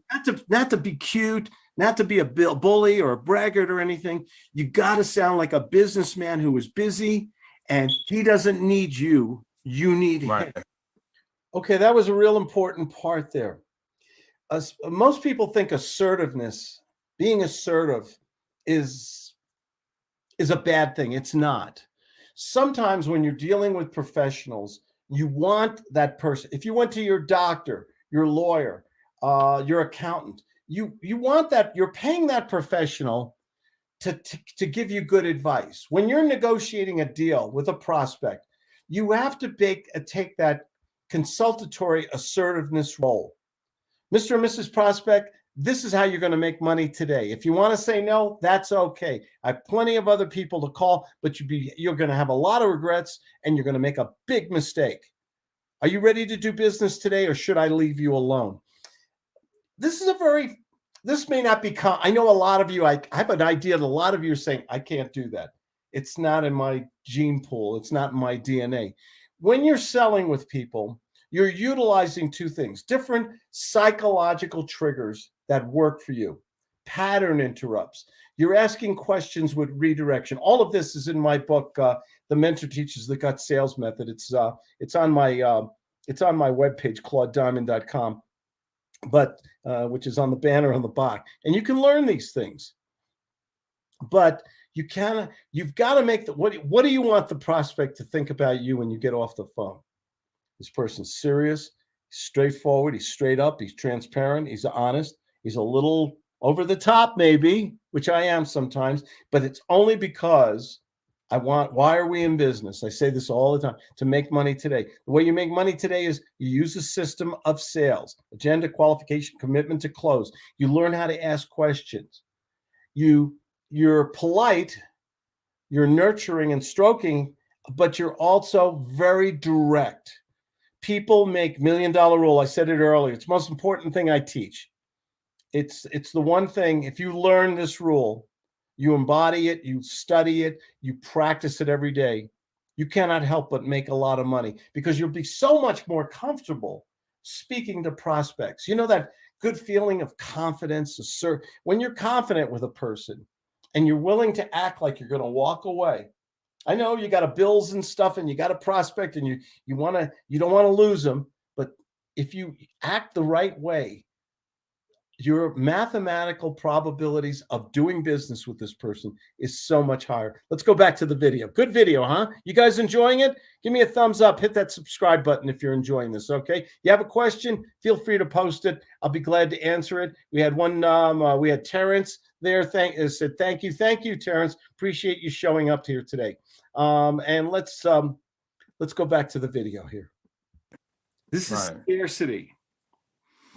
Speaker 1: Not to be cute, not to be a bully or a braggart or anything. You got to sound like a businessman who is busy, and he doesn't need you. You need him. Okay, that was a real important part there. Most people think assertiveness, being assertive, is a bad thing. It's not. Sometimes when you're dealing with professionals, you want that person. If you went to your doctor, your lawyer, your accountant, you want that. You're paying that professional to give you good advice. When you're negotiating a deal with a prospect, you have to take that consultatory assertiveness role. Mr. and Mrs. Prospect, this is how you're going to make money today. If you want to say no, that's okay. I have plenty of other people to call, but you're going to have a lot of regrets and you're going to make a big mistake. Are you ready to do business today, or should I leave you alone? This may not be, I know a lot of you, I have an idea that a lot of you are saying, I can't do that. It's not in my gene pool. It's not in my DNA. When you're selling with people, you're utilizing two things, different psychological triggers that work for you, pattern interrupts. You're asking questions with redirection. All of this is in my book, The Mentor Teaches the Gut Sales Method. It's on my webpage, claudediamond.com, but which is on the banner on the box. And you can learn these things. But you've got to make what do you want the prospect to think about you when you get off the phone? This person's serious, straightforward, he's straight up, he's transparent, he's honest, he's a little over the top maybe, which I am sometimes, but it's only because why are we in business? I say this all the time, to make money today. The way you make money today is you use a system of sales, agenda, qualification, commitment to close. You learn how to ask questions. You're polite, you're nurturing and stroking, but you're also very direct. People make $1 million rule. I said it earlier. It's the most important thing I teach. It's the one thing, if you learn this rule, you embody it, you study it, you practice it every day, you cannot help but make a lot of money because you'll be so much more comfortable speaking to prospects. You know that good feeling of confidence, when you're confident with a person and you're willing to act like you're going to walk away. I know you got bills and stuff and you got a prospect and you don't want to lose them, but if you act the right way, your mathematical probabilities of doing business with this person is so much higher. Let's go back to the video. Good video, huh? You guys enjoying it? Give me a thumbs up. Hit that subscribe button if you're enjoying this, okay? You have a question, feel free to post it. I'll be glad to answer it. We had we had Terrence there. Said thank you, Terrence. Appreciate you showing up here today. And let's go back to the video here. This is scarcity.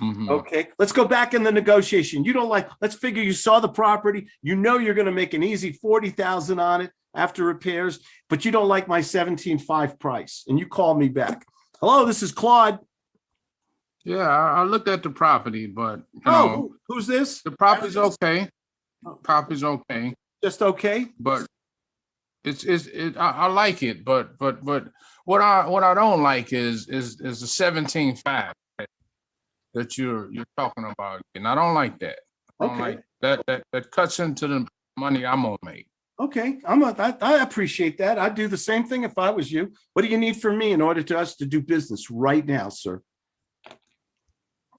Speaker 2: Mm-hmm.
Speaker 1: Okay, let's go back in the negotiation. You don't like, let's figure you saw the property. You know you're going to make an easy 40,000 on it after repairs, but you don't like my 17.5 price. And you call me back. Hello, this is Claude.
Speaker 2: Yeah, I looked at the property, but you know,
Speaker 1: who's this?
Speaker 2: the property's okay. Property's okay.
Speaker 1: Just okay.
Speaker 2: But I like it, but what I don't like is the 17.5 that you're talking about, and I don't like that. I don't like that cuts into the money I'm gonna make.
Speaker 1: Okay, I appreciate that. I'd do the same thing if I was you. What do you need from me in order to us to do business right now, sir?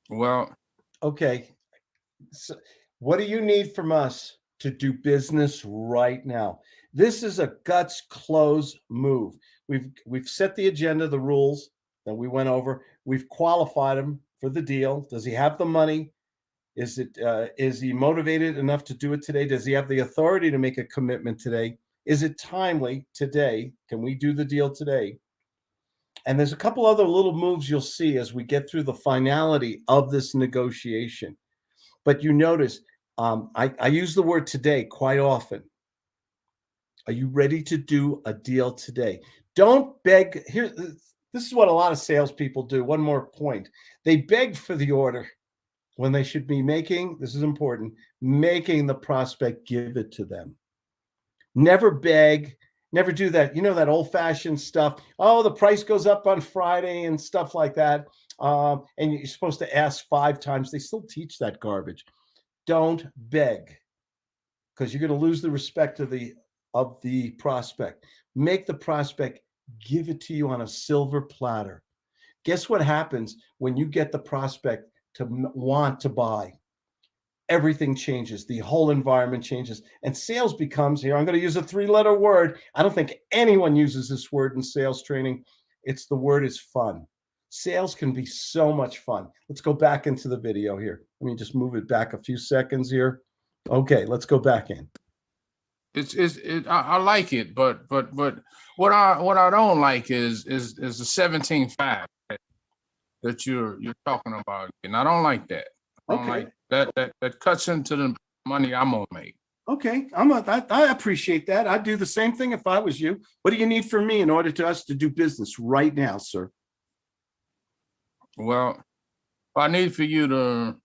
Speaker 2: Well,
Speaker 1: okay. So what do you need from us to do business right now? This is a guts close move. We've set the agenda, the rules that we went over. We've qualified him for the deal. Does he have the money? Is he motivated enough to do it today? Does he have the authority to make a commitment today? Is it timely today? Can we do the deal today? And there's a couple other little moves you'll see as we get through the finality of this negotiation. But you notice I use the word today quite often. Are you ready to do a deal today? Don't beg. This is what a lot of salespeople do. One more point. They beg for the order when they should be making, this is important, making the prospect give it to them. Never beg, never do that. You know, that old-fashioned stuff. Oh, the price goes up on Friday and stuff like that. And you're supposed to ask 5 times. They still teach that garbage. Don't beg, because you're going to lose the respect of the prospect. Make the prospect give it to you on a silver platter. Guess what happens when you get the prospect to want to buy? Everything changes. The whole environment changes. And sales becomes, here, I'm going to use a 3-letter word. I don't think anyone uses this word in sales training. The word is fun. Sales can be so much fun. Let's go back into the video here. Let me just move it back a few seconds here. Okay, let's go back in.
Speaker 2: I like it, but what I don't like is the 17.5 that you're talking about, and I don't like that. I don't like that cuts into the money I'm gonna make.
Speaker 1: Okay, I appreciate that. I'd do the same thing if I was you. What do you need from me in order to us to do business right now, sir?
Speaker 2: Well, I need for you to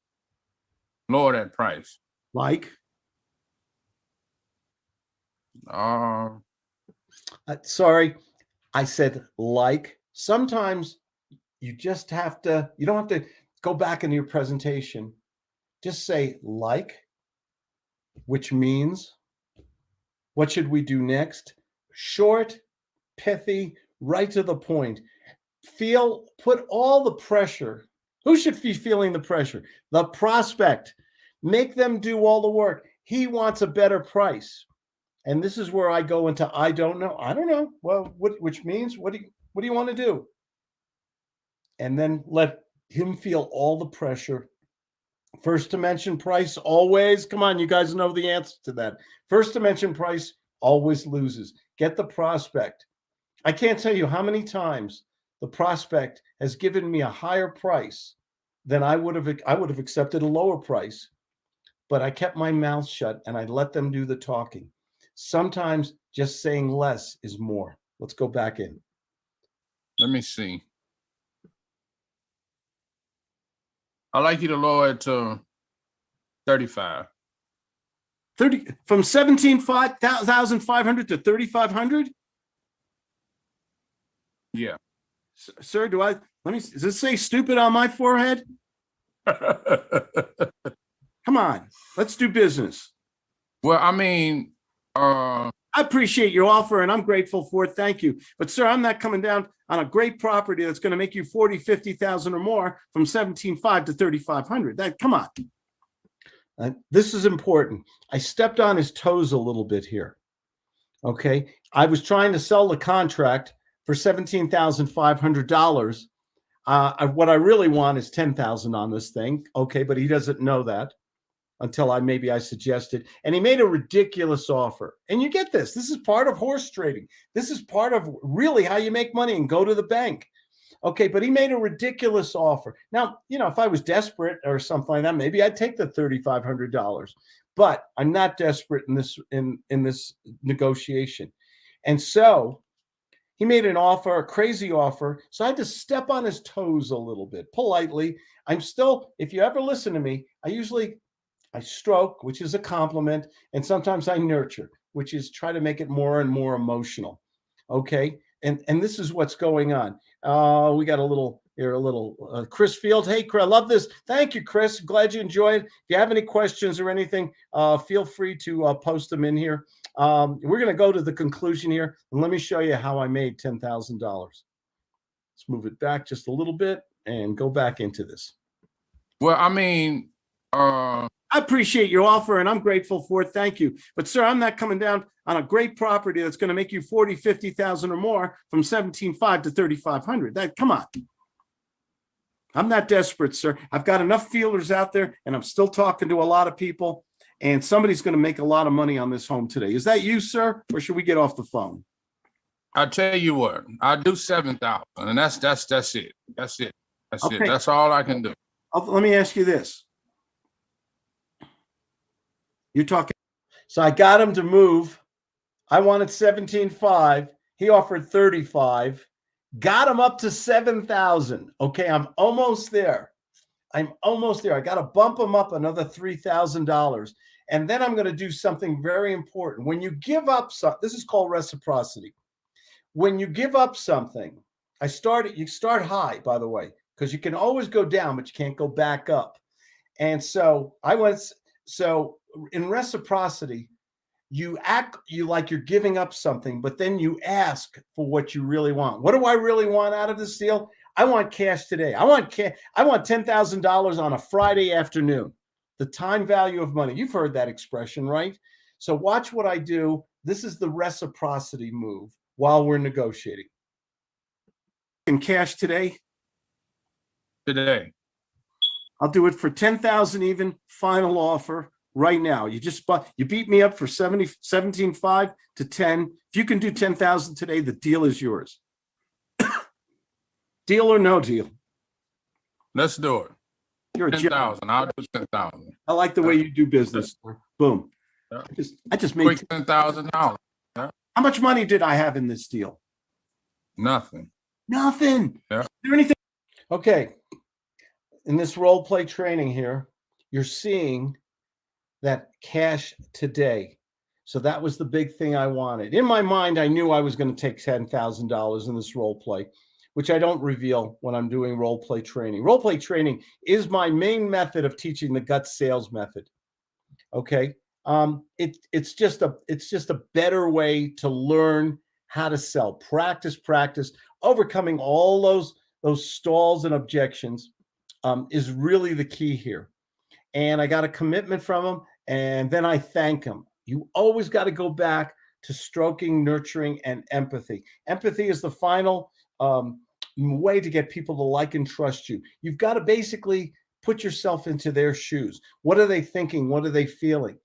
Speaker 2: lower that price.
Speaker 1: Like? Sorry, I said like. Sometimes you just have to, you don't have to go back into your presentation. Just say like, which means, what should we do next? Short, pithy, right to the point. Put all the pressure. Who should be feeling the pressure? The prospect. Make them do all the work. He wants a better price. And this is where I go into, I don't know. I don't know. Well, which means, what do you want to do? And then let him feel all the pressure. First to mention price always, come on, you guys know the answer to that. First to mention price always loses. Get the prospect. I can't tell you how many times the prospect has given me a higher price than I would have accepted a lower price, but I kept my mouth shut and I let them do the talking. Sometimes just saying less is more. Let's go back in.
Speaker 2: Let me see. I'd like you to lower it to 35.
Speaker 1: 30 from 17,500 to 3,500?
Speaker 2: Yeah.
Speaker 1: Sir, does this say stupid on my forehead? Come on, let's do business.
Speaker 2: Well, I mean,
Speaker 1: I appreciate your offer and I'm grateful for it. Thank you. But sir, I'm not coming down on a great property that's going to make you 40, 50,000 or more from 17.5 to 3,500. Come on. This is important. I stepped on his toes a little bit here. Okay. I was trying to sell the contract for $17,500. What I really want is 10,000 on this thing. Okay. But he doesn't know that until I suggested, and he made a ridiculous offer. And you get this. This is part of horse trading. This is part of really how you make money and go to the bank. Okay, but he made a ridiculous offer. Now, if I was desperate or something like that, maybe I'd take the $3,500. But I'm not desperate in this negotiation. And so he made an offer, a crazy offer. So I had to step on his toes a little bit, politely. If you ever listen to me, I stroke, which is a compliment, and sometimes I nurture, which is try to make it more and more emotional. Okay. And this is what's going on. We got a little Chris Field. Hey, Chris, I love this. Thank you, Chris. Glad you enjoyed. If you have any questions or anything, feel free to post them in here. We're going to go to the conclusion here, and let me show you how I made $10,000. Let's move it back just a little bit and go back into this.
Speaker 2: Well, I mean,
Speaker 1: I appreciate your offer and I'm grateful for it. Thank you. But sir, I'm not coming down on a great property that's going to make you 40, 50,000 or more from 17.5 to 3,500. Come on. I'm not desperate, sir. I've got enough feelers out there and I'm still talking to a lot of people, and somebody's going to make a lot of money on this home today. Is that you, sir? Or should we get off the phone?
Speaker 2: I tell you what, I do 7,000, and that's it. That's it.
Speaker 1: Okay.
Speaker 2: That's all I can do.
Speaker 1: Let me ask you this. You're talking. So I got him to move. I wanted 17.5. He offered 35. Got him up to 7,000. Okay, I'm almost there. I got to bump him up another $3,000. And then I'm going to do something very important. When you give up something, this is called reciprocity. When you give up something, you start high, by the way, because you can always go down, but you can't go back up. And so in reciprocity, you act like you're giving up something, but then you ask for what you really want. What do I really want out of this deal? I want cash today. I want $10,000 on a Friday afternoon. The time value of money. You've heard that expression, right? So watch what I do. This is the reciprocity move while we're negotiating. In cash today?
Speaker 2: Today.
Speaker 1: I'll do it for 10,000 even, final offer right now. You beat me up for 17.5 to 10. If you can do 10,000 today, the deal is yours. Deal or no deal?
Speaker 2: Let's do it.
Speaker 1: You're a
Speaker 2: 10,000. I'll do 10,000.
Speaker 1: I like the way you do business. Boom.
Speaker 2: Yeah.
Speaker 1: I just made
Speaker 2: $10,000. Yeah.
Speaker 1: How much money did I have in this deal?
Speaker 2: Nothing.
Speaker 1: Yeah. Is there anything? Okay. In this role play training here, you're seeing that cash today. So that was the big thing I wanted. In my mind, I knew I was going to take $10,000 in this role play, which I don't reveal when I'm doing role play training. Role play training is my main method of teaching the gut sales method. Okay. It's just a better way to learn how to sell. Practice, overcoming all those stalls and objections is really the key here. And I got a commitment from him, and then I thank him. You always got to go back to stroking, nurturing, and empathy. Empathy is the final way to get people to like and trust you. You've got to basically put yourself into their shoes. What are they thinking? What are they feeling?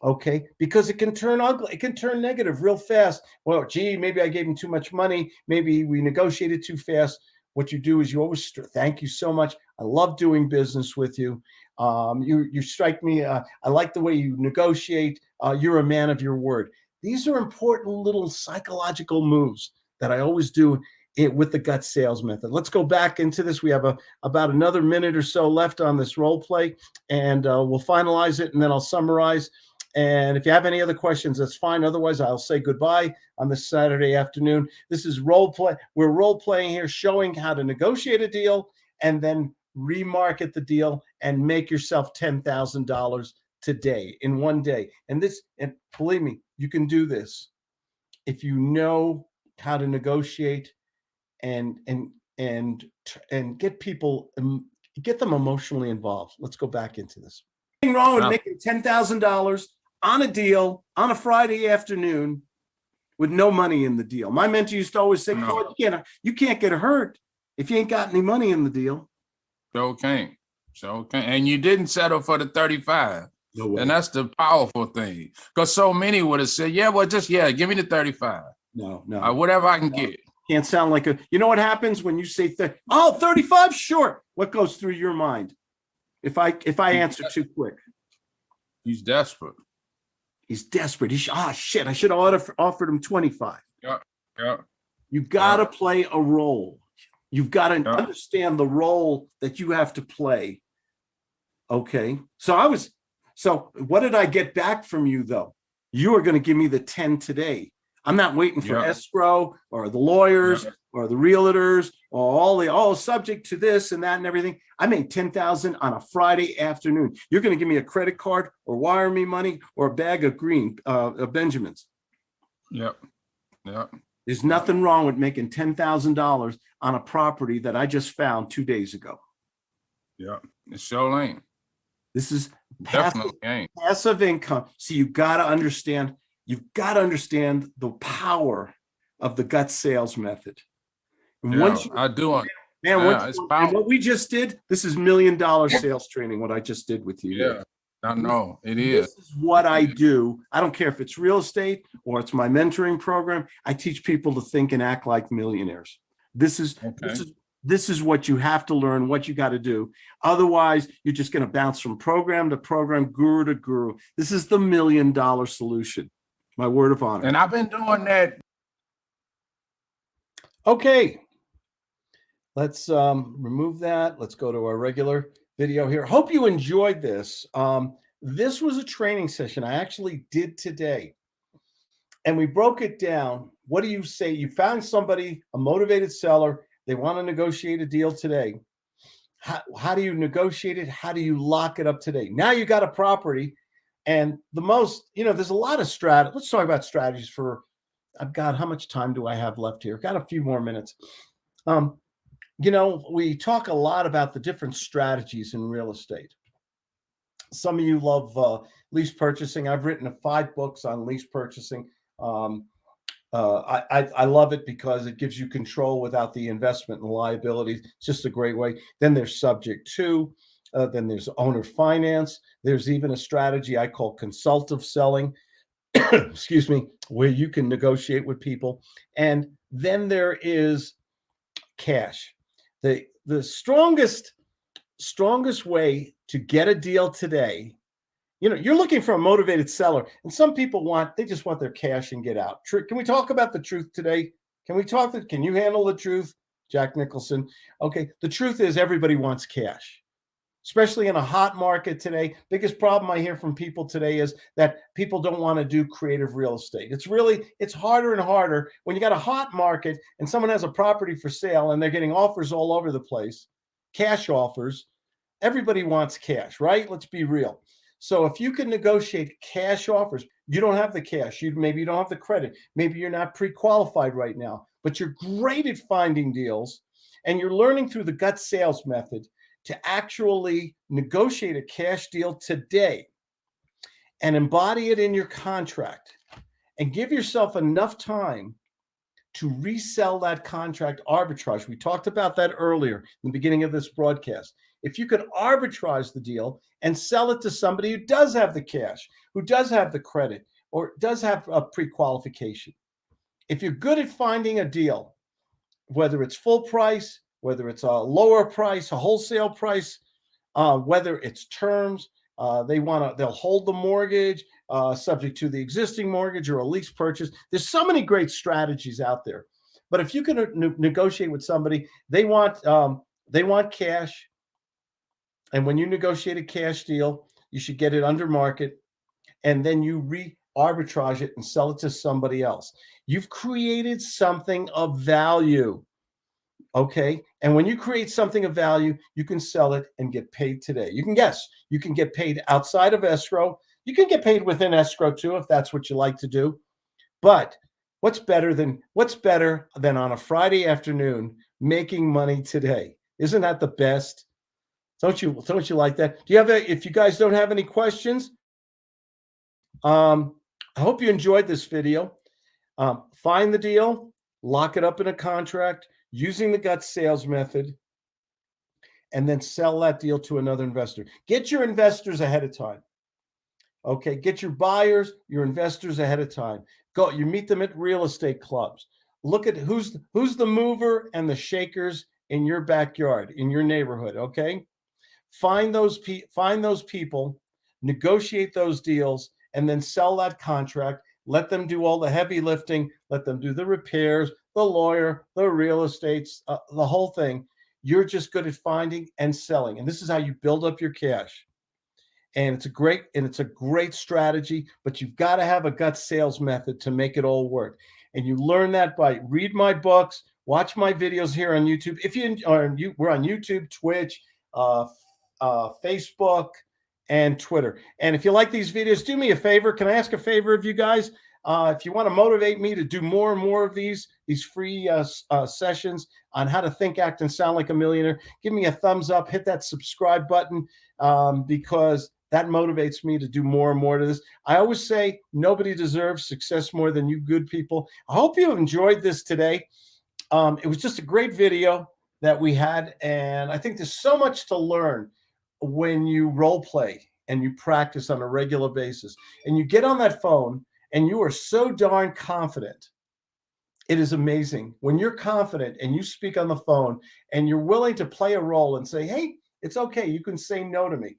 Speaker 1: Okay, because it can turn ugly. It can turn negative real fast. Well, gee, maybe I gave him too much money. Maybe we negotiated too fast. What you do is you always thank you so much. I love doing business with you. You strike me. I like the way you negotiate. You're a man of your word. These are important little psychological moves that I always do with the gut sales method. Let's go back into this. We have about another minute or so left on this role play, and we'll finalize it, and then I'll summarize. And if you have any other questions, that's fine. Otherwise, I'll say goodbye on this Saturday afternoon. This is role play. We're role playing here, showing how to negotiate a deal and then remarket the deal and make yourself $10,000 today in one day. And believe me, you can do this if you know how to negotiate and get people, get them emotionally involved. Let's go back into this. Nothing wrong with
Speaker 2: No.
Speaker 1: making $10,000 on a deal on a Friday afternoon with no money in the deal. My mentor used to always say,
Speaker 2: No.
Speaker 1: Claude, you can't get hurt if you ain't got any money in the deal.
Speaker 2: So can't. So can't. And you didn't settle for the 35.
Speaker 1: No way.
Speaker 2: And that's the powerful thing. Because so many would have said, yeah, well, give me the 35.
Speaker 1: No.
Speaker 2: Whatever I can get.
Speaker 1: Can't sound like you know what happens when you say 35? Sure. What goes through your mind? If I answer too quick.
Speaker 2: He's desperate.
Speaker 1: He's desperate. Shit, I should have offered him 25.
Speaker 2: Yeah.
Speaker 1: You got to play a role. You've got to understand the role that you have to play. Okay. So what did I get back from you though? You are going to give me the 10 today. I'm not waiting for escrow or the lawyers or the realtors or all subject to this and that and everything. I made $10,000 on a Friday afternoon. You're going to give me a credit card or wire me money or a bag of Benjamins.
Speaker 2: Yep.
Speaker 1: There's nothing wrong with making $10,000 on a property that I just found 2 days ago.
Speaker 2: Yeah, it sure ain't.
Speaker 1: This is
Speaker 2: Definitely ain't.
Speaker 1: passive income. So you've got to understand the power of the gut sales method. And
Speaker 2: I do.
Speaker 1: And what we just did, this is $1 million sales training, what I just did with you.
Speaker 2: Yeah, I know it is.
Speaker 1: This is what I do. I don't care if it's real estate or it's my mentoring program. I teach people to think and act like millionaires. This is what you have to learn, what you got to do. Otherwise, you're just going to bounce from program to program, guru to guru. This is the $1 million solution. My word of honor.
Speaker 2: And I've been doing that.
Speaker 1: Okay. Let's remove that. Let's go to our regular video here. Hope you enjoyed this. This was a training session I actually did today. And we broke it down. What do you say? You found somebody, a motivated seller. They want to negotiate a deal today. How do you negotiate it? How do you lock it up today? Now you got a property. And there's a lot of strategy. Let's talk about strategies for, how much time do I have left here? Got a few more minutes. We talk a lot about the different strategies in real estate. Some of you love lease purchasing. I've written 5 books on lease purchasing. I love it because it gives you control without the investment and liabilities. It's just a great way. Then there's subject to. Then there's owner finance. There's even a strategy I call consultative selling, excuse me, where you can negotiate with people. And then there is cash. The strongest way to get a deal today, you're looking for a motivated seller, and some people they just want their cash and get out. Can we talk about the truth today? Can you handle the truth, Jack Nicholson? Okay, the truth is everybody wants cash. Especially in a hot market today. Biggest problem I hear from people today is that people don't want to do creative real estate. It's harder and harder when you got a hot market and someone has a property for sale and they're getting offers all over the place, cash offers. Everybody wants cash, right? Let's be real. So if you can negotiate cash offers, you don't have the cash. Maybe you don't have the credit. Maybe you're not pre-qualified right now, but you're great at finding deals and you're learning through the gut sales method to actually negotiate a cash deal today and embody it in your contract and give yourself enough time to resell that contract arbitrage. We talked about that earlier in the beginning of this broadcast. If you could arbitrage the deal and sell it to somebody who does have the cash, who does have the credit, or does have a pre-qualification. If you're good at finding a deal, whether it's full price, whether it's a lower price, a wholesale price, whether it's terms, they'll hold the mortgage subject to the existing mortgage or a lease purchase. There's so many great strategies out there. But if you can negotiate with somebody, they want cash. And when you negotiate a cash deal, you should get it under market. And then you arbitrage it and sell it to somebody else. You've created something of value. Okay. And when you create something of value, you can sell it and get paid today. You can get paid outside of escrow. You can get paid within escrow too, if that's what you like to do. But what's better than on a Friday afternoon making money today? Isn't that the best? Don't you like that? Do you have if you guys don't have any questions, I hope you enjoyed this video. Find the deal, lock it up in a contract using the gut sales method, and then sell that deal to another investor. Get your investors ahead of time. Okay, get your buyers, your investors ahead of time. Go, you meet them at real estate clubs. Look at who's the mover and the shakers in your backyard, in your neighborhood. Okay, find those people, negotiate those deals, and then sell that contract. Let them do all the heavy lifting. Let them do the repairs, the lawyer, the real estates, the whole thing. You're just good at finding and selling, and this is how you build up your cash. And it's a great strategy, but you've got to have a gut sales method to make it all work. And you learn that by read my books, watch my videos here on YouTube. We're on YouTube, Twitch, Facebook, and Twitter. And if you like these videos, do me a favor. Can I ask a favor of you guys? If you want to motivate me to do more and more of these free sessions on how to think, act, and sound like a millionaire, give me a thumbs up, hit that subscribe button, because that motivates me to do more and more to this. I always say nobody deserves success more than you good people. I hope you have enjoyed this today. It was just a great video that we had, and I think there's so much to learn when you role play and you practice on a regular basis and you get on that phone and you are so darn confident. It is amazing when you're confident and you speak on the phone and you're willing to play a role and say, hey, it's okay, you can say no to me.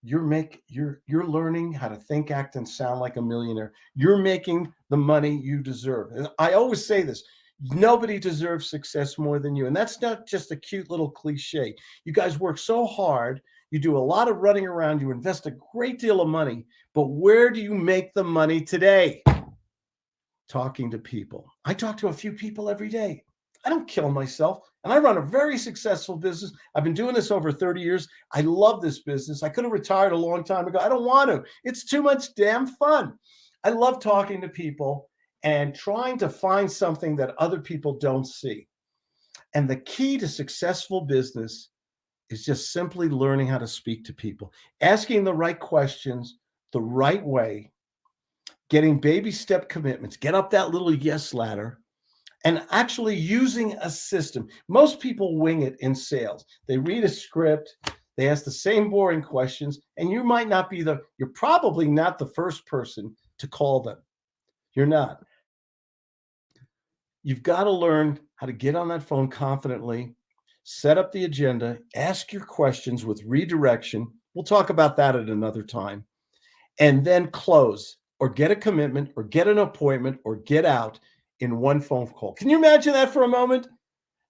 Speaker 1: You're learning how to think, act, and sound like a millionaire. You're making the money you deserve. And I always say this, nobody deserves success more than you. And that's not just a cute little cliche. You guys work so hard. You do a lot of running around. You invest a great deal of money. But where do you make the money today? Talking to people. I talk to a few people every day. I don't kill myself. And I run a very successful business. I've been doing this over 30 years. I love this business. I could have retired a long time ago. I don't want to. It's too much damn fun. I love talking to people and trying to find something that other people don't see. And the key to successful business is just simply learning how to speak to people, asking the right questions the right way, getting baby step commitments, get up that little yes ladder, and actually using a system. Most people wing it in sales. They read a script, they ask the same boring questions, and you might not be you're probably not the first person to call them. You're not. You've got to learn how to get on that phone confidently, set up the agenda, ask your questions with redirection. We'll talk about that at another time. And then close or get a commitment or get an appointment or get out in one phone call. Can you imagine that for a moment?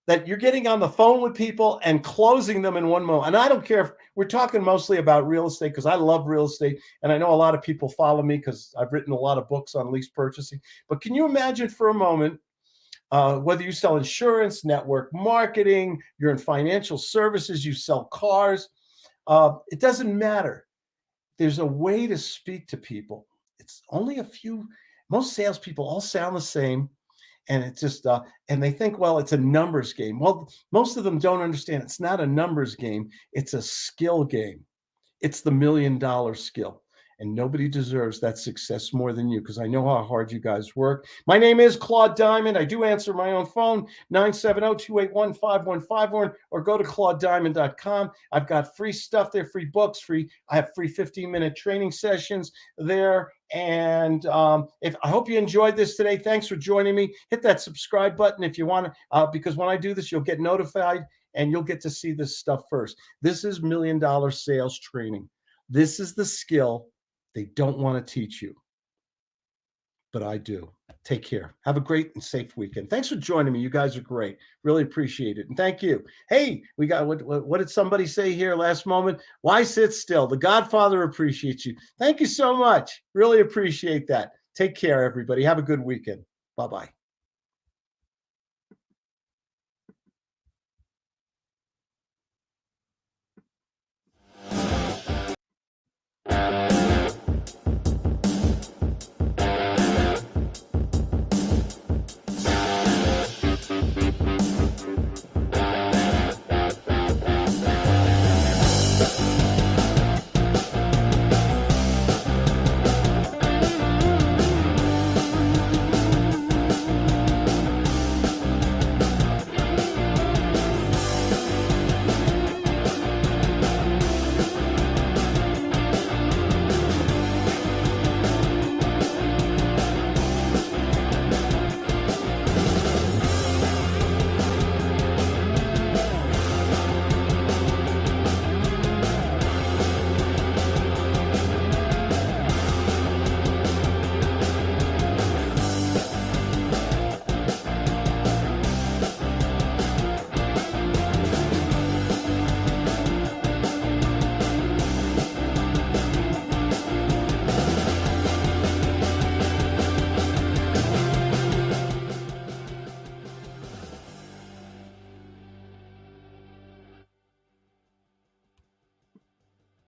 Speaker 1: That you're getting on the phone with people and closing them in one moment. And I don't care if we're talking mostly about real estate, because I love real estate. And I know a lot of people follow me because I've written a lot of books on lease purchasing. But can you imagine for a moment, whether you sell insurance, network marketing, you're in financial services, you sell cars, it doesn't matter. There's a way to speak to people. It's only a few. Most salespeople all sound the same. And it's just, and they think, well, it's a numbers game. Well, most of them don't understand. It's not a numbers game. It's a skill game. It's the $1 million skill. And nobody deserves that success more than you, because I know how hard you guys work. My name is Claude Diamond. I do answer my own phone, 970-281-5151, or go to claudediamond.com. I've got free stuff there, free books, I have free 15-minute training sessions there. And I hope you enjoyed this today. Thanks for joining me. Hit that subscribe button if you want to, because when I do this, you'll get notified and you'll get to see this stuff first. This is $1 million sales training. This is the skill they don't want to teach you, but I do. Take care. Have a great and safe weekend. Thanks for joining me. You guys are great. Really appreciate it. And thank you. Hey, we got, what did somebody say here last moment? Why sit still? The Godfather appreciates you. Thank you so much. Really appreciate that. Take care, everybody. Have a good weekend. Bye-bye. Bye.